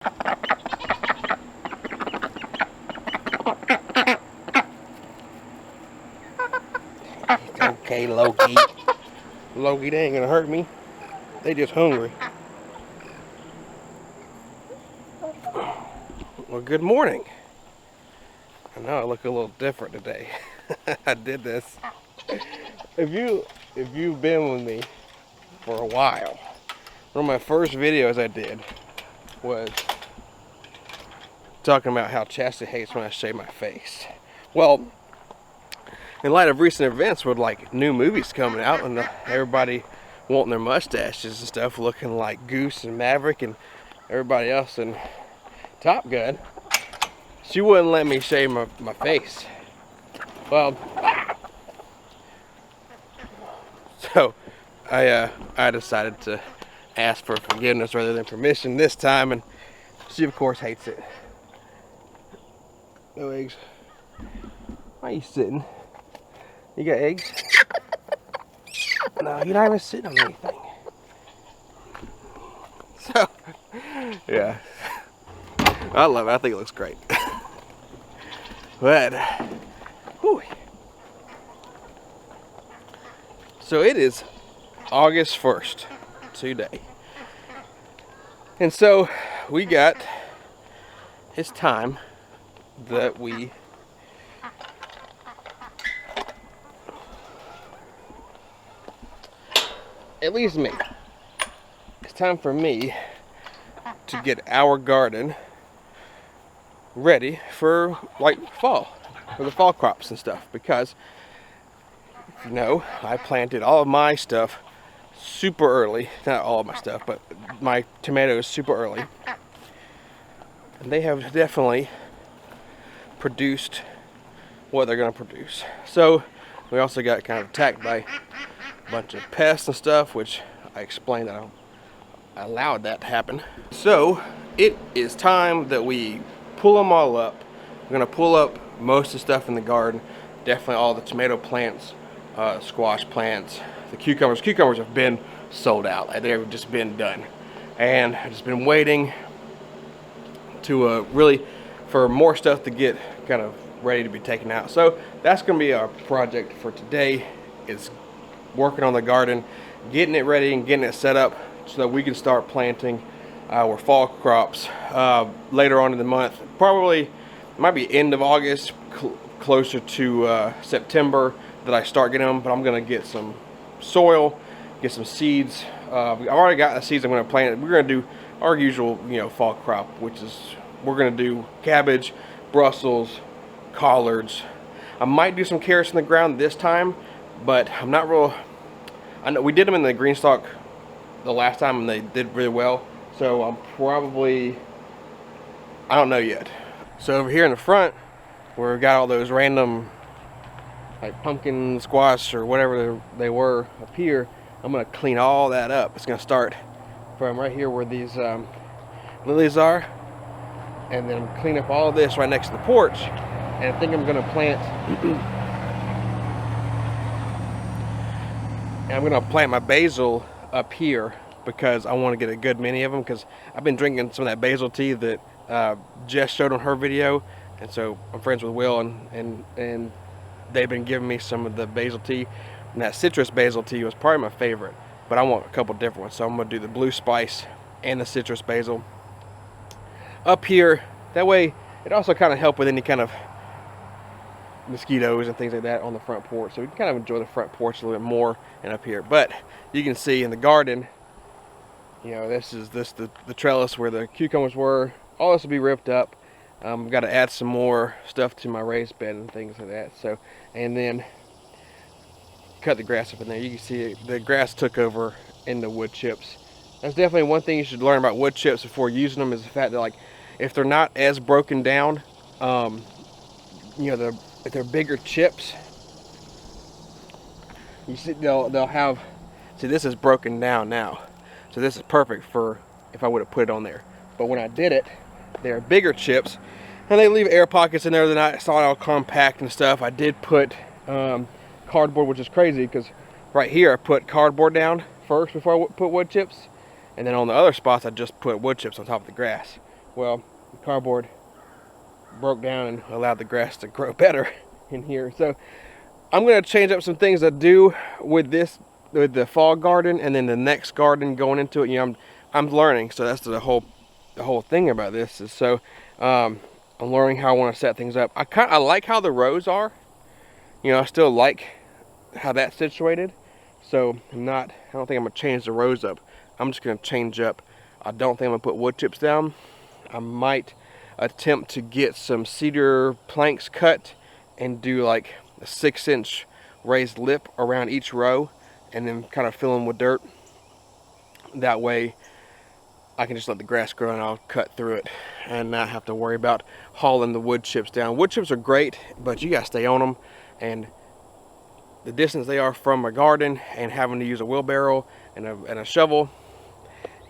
It's okay, Loki. Loki, they ain't gonna hurt me. They just hungry. Well, good morning. I know I look a little different today. I did this. If you've been with me for a while, one of my first videos I did was talking about how Chastity hates when I shave my face. Well, in light of recent events with like new movies coming out and everybody wanting their mustaches and stuff, looking like Goose and Maverick and everybody else in Top Gun, she wouldn't let me shave my face. Well, so I decided to ask for forgiveness rather than permission this time, and she of course hates it. No eggs. Why are you sitting? You got eggs? No, you're not even sitting on anything. So, yeah. I love it. I think it looks great. But, whew. So it is August 1st today. And so it's time that we at least me. It's time for me to get our garden ready for like fall, for the fall crops and stuff, because if you know, I planted all of my stuff super early. Not all of my stuff, but my tomatoes super early, and they have definitely produced what they're going to produce. So we also got kind of attacked by a bunch of pests and stuff, which I explained that I allowed that to happen. So it is time that we pull them all up. We're going to pull up most of the stuff in the garden. Definitely all the tomato plants, squash plants, the cucumbers. Cucumbers have been sold out. They've just been done. And I've just been waiting to really for more stuff to get kind of ready to be taken out. So that's going to be our project for today, is working on the garden, getting it ready and getting it set up so that we can start planting our fall crops later on in the month. Probably might be end of August, closer to September that I start getting them, but I'm going to get some soil, get some seeds. I've already got the seeds I'm going to plant. We're going to do our usual, fall crop, which is we're going to do cabbage, Brussels, collards. I might do some carrots in the ground this time, but I'm not real. I know we did them in the green stalk the last time and they did really well, so I'm probably, I don't know yet. So over here in the front, where we got all those random like pumpkin squash or whatever they were up here, I'm gonna clean all that up. It's gonna start from right here where these lilies are, and then clean up all of this right next to the porch. And I think I'm gonna plant and I'm gonna plant my basil up here because I want to get a good many of them, because I've been drinking some of that basil tea that Jess showed on her video, and so I'm friends with Will and they've been giving me some of the basil tea, and that citrus basil tea was probably my favorite, but I want a couple different ones, so I'm gonna do the blue spice and the citrus basil up here. That way it also kind of help with any kind of mosquitoes and things like that on the front porch, so we can kind of enjoy the front porch a little bit more and up here. But you can see in the garden, this is the trellis where the cucumbers were. All this will be ripped up. I've got to add some more stuff to my raised bed and things like that. So, and then cut the grass up in there. You can see the grass took over in the wood chips. That's definitely one thing you should learn about wood chips before using them, is the fact that, like, if they're not as broken down, if they're bigger chips, you see they'll have, see, this is broken down now, so this is perfect for if I would have put it on there. But when I did it, they're bigger chips and they leave air pockets in there. They're not, it's not all compact and stuff. I did put cardboard, which is crazy because right here I put cardboard down first before I put wood chips, and then on the other spots I just put wood chips on top of the grass, Well, the cardboard broke down and allowed the grass to grow better in here. So I'm going to change up some things I do with this, with the fall garden, and then the next garden going into it. You know, I'm learning, so that's the whole thing about this is I'm learning how I want to set things up. I like how the rows are. You know, I still like how that's situated. So I don't think I'm gonna change the rows up. I'm just gonna change up. I don't think I'm gonna put wood chips down. I might attempt to get some cedar planks cut and do like a 6-inch raised lip around each row, and then kind of fill them with dirt. That way I can just let the grass grow and I'll cut through it and not have to worry about hauling the wood chips down. Wood chips are great, but you gotta stay on them, and the distance they are from my garden and having to use a wheelbarrow and a shovel,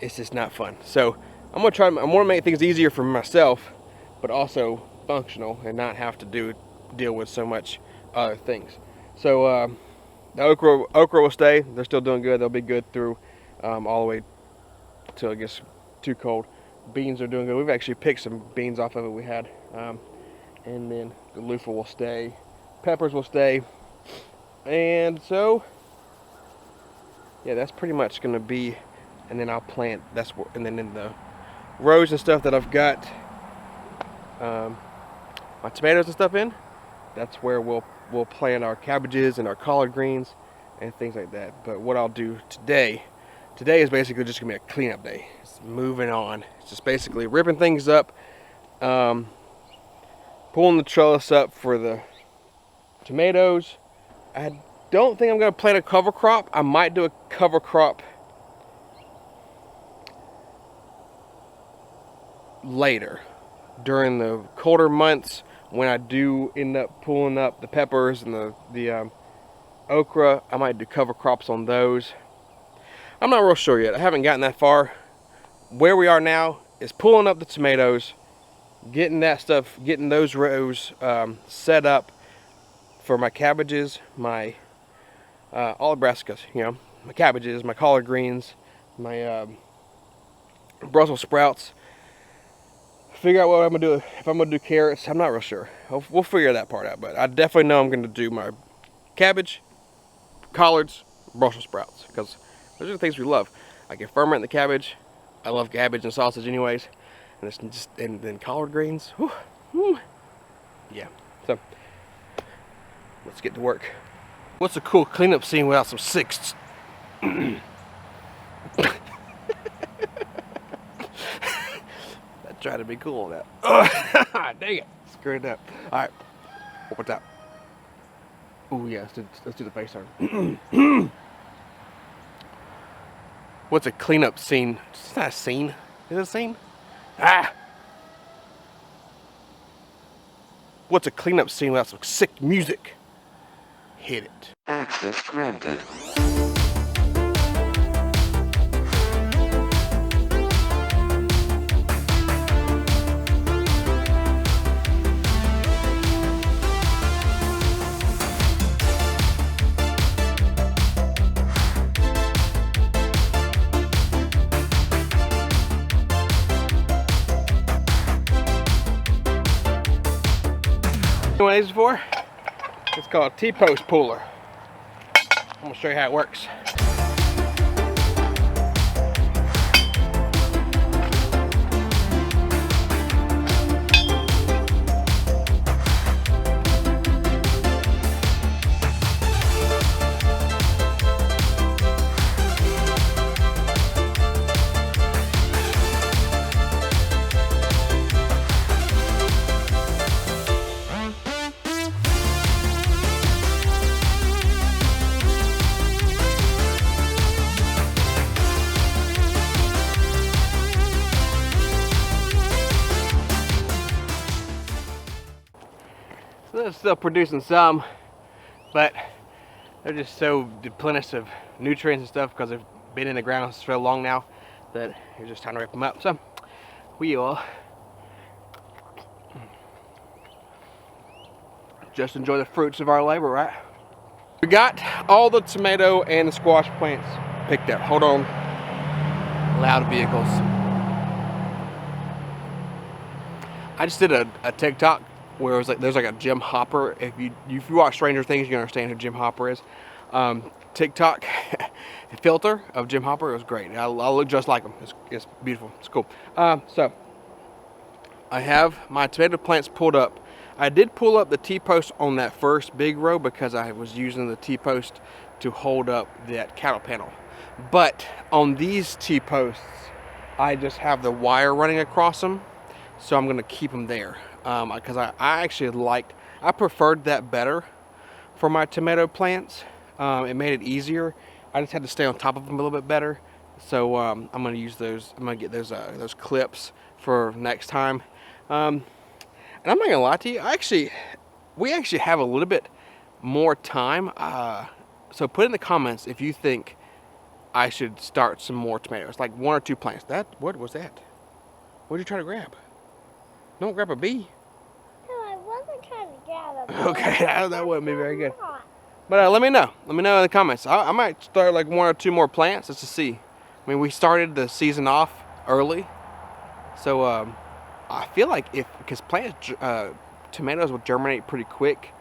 it's just not fun. So I'm gonna make things easier for myself, but also functional, and not have to deal with so much other things. So the okra will stay. They're still doing good. They'll be good through all the way till it gets too cold. Beans are doing good. We've actually picked some beans off of it we had, and then the loofah will stay. Peppers will stay. And so, yeah, that's pretty much gonna be, and then I'll plant, and then in the rows and stuff that I've got my tomatoes and stuff in, that's where we'll plant our cabbages and our collard greens and things like that. But what I'll do today is basically just gonna be a cleanup day. It's moving on. It's just basically ripping things up, pulling the trellis up for the tomatoes. I don't think I'm going to plant a cover crop. I might do a cover crop later during the colder months, when I do end up pulling up the peppers and the okra. I might do cover crops on those. I'm not real sure yet. I haven't gotten that far. Where we are now is pulling up the tomatoes, getting those rows set up for my cabbages, my all the brassicas, you know, my cabbages, my collard greens, my Brussels sprouts. Figure out what I'm gonna do. If I'm gonna do carrots, I'm not real sure. We'll figure that part out. But I definitely know I'm gonna do my cabbage, collards, Brussels sprouts, because those are the things we love. I can ferment the cabbage. I love cabbage and sausage anyways, and it's just, and then collard greens. Whew, whew. Yeah. So let's get to work. What's a cool cleanup scene without some sixths? I tried to be cool on that. Oh, dang it. Screwed it up. Alright. One more time. Oh yeah, let's do the face turn. What's a cleanup scene? It's not a scene. Is it a scene? Ah! What's a cleanup scene without some sick music? Hit it. Access granted. You know what these for? It's called a T-post puller. I'm gonna show you how it works. They're still producing some, but they're just so depleted of nutrients and stuff because they've been in the ground so long now that you're just trying to rip them up. So we will just enjoy the fruits of our labor, right? We got all the tomato and the squash plants picked up. Hold on. Loud vehicles. I just did a TikTok where it was like there's like a Jim Hopper. If you watch Stranger Things, you understand who Jim Hopper is. TikTok filter of Jim Hopper. It was great. I look just like him. It's beautiful. It's cool. So I have my tomato plants pulled up. I did pull up the T-post on that first big row because I was using the T-post to hold up that cattle panel. But on these T-posts, I just have the wire running across them, so I'm gonna keep them there because I actually I preferred that better for my tomato plants. It made it easier. I just had to stay on top of them a little bit better. So I'm gonna use those. I'm gonna get those clips for next time. And I'm not gonna lie to you. We actually have a little bit more time. So put in the comments if you think I should start some more tomatoes, like 1 or 2 plants. What was that? What did you try to grab? Don't grab a bee. No, I wasn't trying to grab a bee. Okay, that wouldn't be very good. But let me know. Let me know in the comments. I might start like 1 or 2 more plants just to see. I mean, we started the season off early, so I feel like because tomatoes will germinate pretty quick,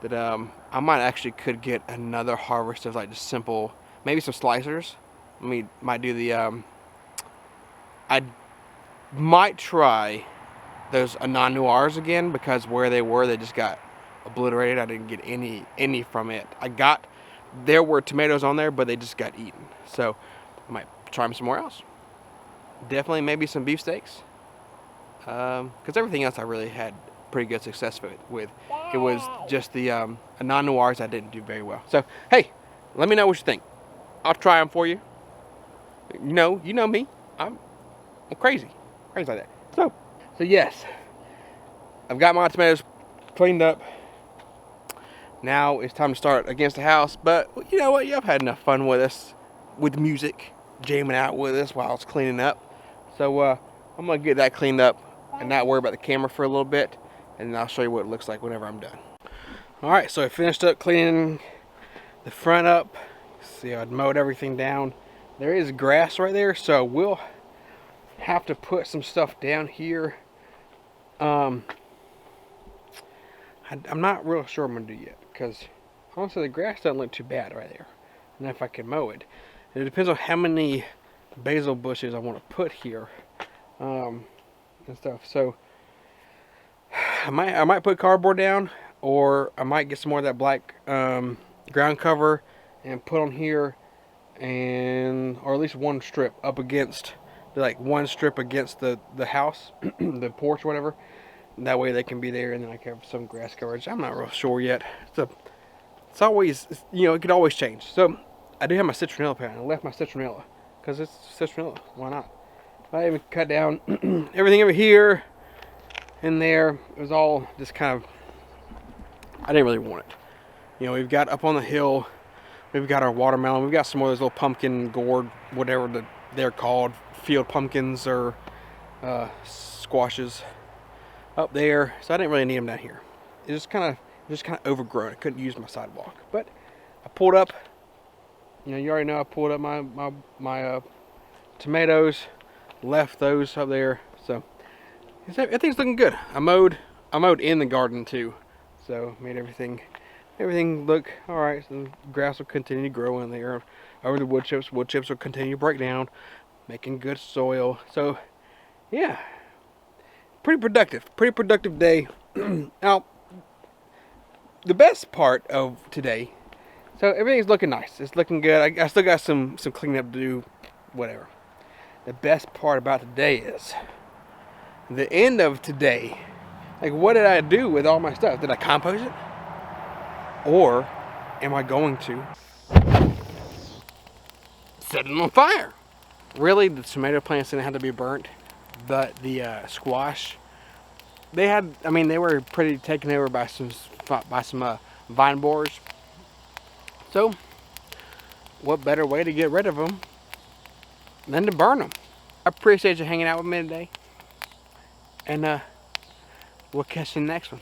that I could get another harvest of like just simple, maybe some slicers. Might do the I might try those Anand Noirs again, because where they were, they just got obliterated. I didn't get any from it. There were tomatoes on there, but they just got eaten. So I might try them somewhere else. Definitely maybe some beefsteaks. Because everything else I really had pretty good success with. It was just the Anand Noirs I didn't do very well. So hey, let me know what you think. I'll try them for you. You know me. I'm crazy like that. So yes, I've got my tomatoes cleaned up. Now it's time to start against the house. But you know what? Y'all had enough fun with us, with music, jamming out with us while it's cleaning up. So I'm gonna get that cleaned up and not worry about the camera for a little bit, and I'll show you what it looks like whenever I'm done. All right, so I finished up cleaning the front up. See, I'd mowed everything down. There is grass right there, so we'll have to put some stuff down here. I'm not real sure what I'm gonna do yet, because honestly the grass doesn't look too bad right there, and if I can mow it. It depends on how many basil bushes I want to put here, and stuff. So I might put cardboard down, or I might get some more of that black ground cover and put on here, or at least one strip up against, like one strip against the house, the porch, whatever. And that way they can be there, and then I can have some grass coverage. I'm not real sure yet. It's always, it could always change. So I do have my citronella plant. I left my citronella because it's citronella. Why not? I even cut down everything over here and there. It was all just kind of, I didn't really want it. We've got up on the hill, we've got our watermelon. We've got some more of those little pumpkin gourd, whatever they're called, field pumpkins or squashes up there. So I didn't really need them down here. It just kind of overgrown. I couldn't use my sidewalk. But I pulled up. You already know I pulled up my tomatoes, left those up there. So everything's looking good. I mowed in the garden too, so made everything look all right. So the grass will continue to grow in there over the wood chips. Wood chips will continue to break down, making good soil. So yeah, pretty productive day. Now the best part of today, so everything's looking nice. It's looking good. I still got some cleaning up to do, whatever. The best part about today is the end of today. Like, what did I do with all my stuff? Did I compost it? Or am I going to set it on fire? Really, the tomato plants didn't have to be burnt, but the squash, they were pretty taken over by some vine borers. So what better way to get rid of them than to burn them? I appreciate you hanging out with me today, and we'll catch you in the next one.